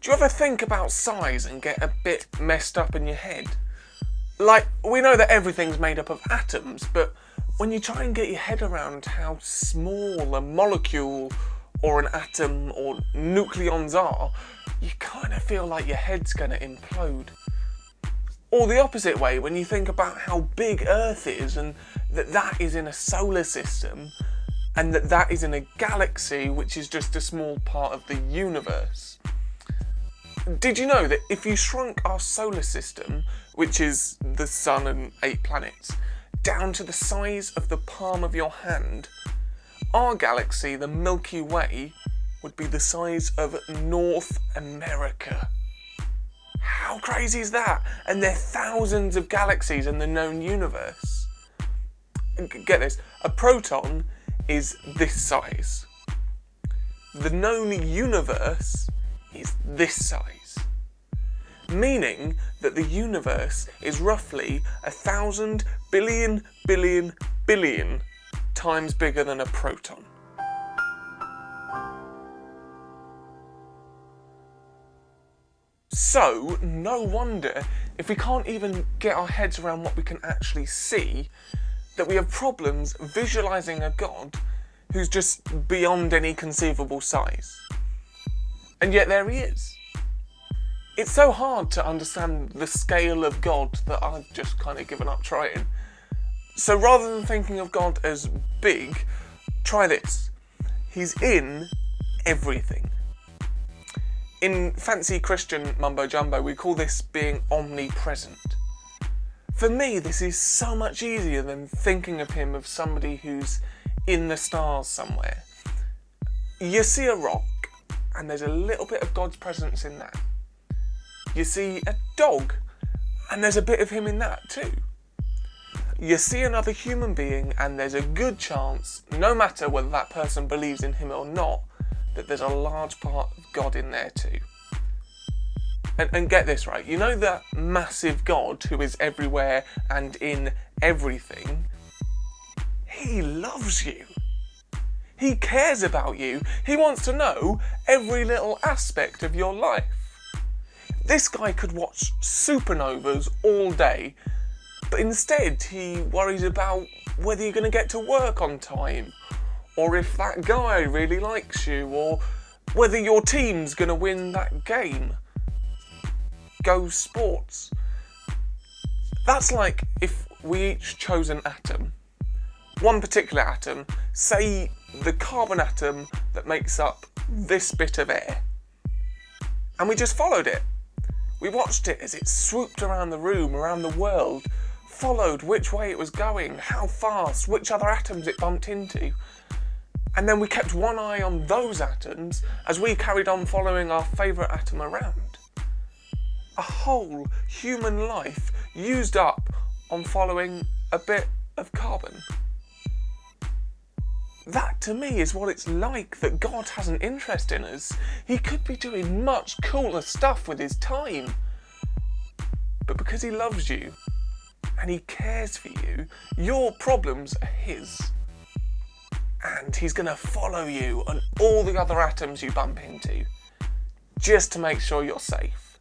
Do you ever think about size and get a bit messed up in your head? Like, we know that everything's made up of atoms, but when you try and get your head around how small a molecule or an atom or nucleons are, you kind of feel like your head's going to implode. Or the opposite way, when you think about how big Earth is and that is in a solar system and that is in a galaxy which is just a small part of the universe. Did you know that if you shrunk our solar system, which is the sun and 8 planets, down to the size of the palm of your hand, our galaxy, the Milky Way, would be the size of North America? How crazy is that? And there are thousands of galaxies in the known universe. Get this, a proton is this size. The known universe is this size. Meaning that the universe is roughly 1,000 billion times bigger than a proton. So, no wonder, if we can't even get our heads around what we can actually see, that we have problems visualising a God who's just beyond any conceivable size. And yet there he is. It's so hard to understand the scale of God that I've just kind of given up trying. So rather than thinking of God as big, try this. He's in everything. In fancy Christian mumbo jumbo, we call this being omnipresent. For me, this is so much easier than thinking of him as somebody who's in the stars somewhere. You see a rock, and there's a little bit of God's presence in that. You see a dog, and there's a bit of him in that too. You see another human being, and there's a good chance, no matter whether that person believes in him or not, that there's a large part of God in there too. And get this right, you know that massive God who is everywhere and in everything? He loves you. He cares about you. He wants to know every little aspect of your life. This guy could watch supernovas all day, but instead he worries about whether you're going to get to work on time, or if that guy really likes you, or whether your team's going to win that game. Go sports. That's like if we each chose an atom. One particular atom, say the carbon atom that makes up this bit of air. And we just followed it. We watched it as it swooped around the room, around the world, followed which way it was going, how fast, which other atoms it bumped into. And then we kept one eye on those atoms as we carried on following our favourite atom around. A whole human life used up on following a bit of carbon. That to me is what it's like that God has an interest in us. He could be doing much cooler stuff with his time. But because he loves you and he cares for you, your problems are his. And he's going to follow you and all the other atoms you bump into, just to make sure you're safe.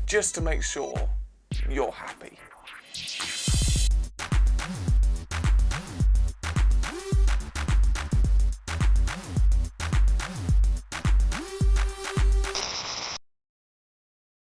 Just to make sure you're happy.